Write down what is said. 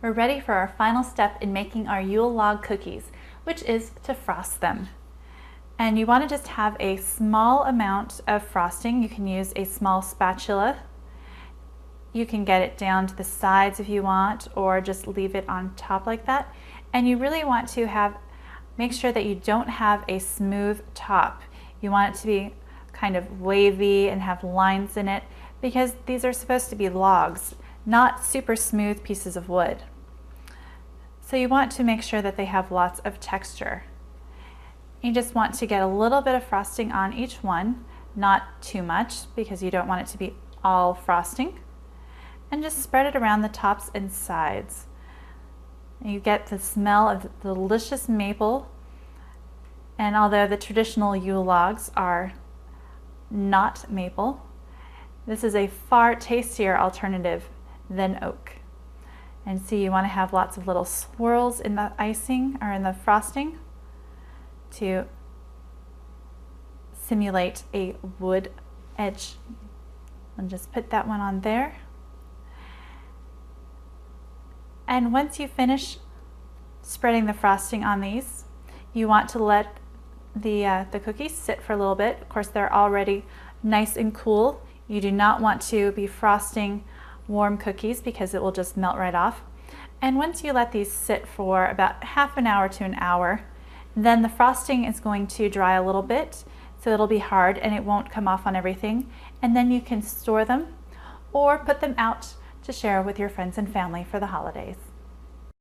we're ready for our final step in making our Yule log cookies, which is to frost them. And you want to just have a small amount of frosting. You can use a small spatula. You can get it down to the sides if you want, or just leave it on top like that. And you really want to make sure that you don't have a smooth top. You want it to be kind of wavy and have lines in it, because these are supposed to be logs, not super smooth pieces of wood. So you want to make sure that they have lots of texture. You just want to get a little bit of frosting on each one, not too much because you don't want it to be all frosting, and just spread it around the tops and sides. You get the smell of delicious maple, and although the traditional Yule logs are not maple, this is a far tastier alternative than oak. And see, you want to have lots of little swirls in the icing or in the frosting to simulate a wood edge. And just put that one on there. And once you finish spreading the frosting on these, you want to let the cookies sit for a little bit. Of course, they're already nice and cool. You do not want to be frosting warm cookies because it will just melt right off. And once you let these sit for about half an hour to an hour, then the frosting is going to dry a little bit, so it'll be hard and it won't come off on everything. And then you can store them or put them out to share with your friends and family for the holidays.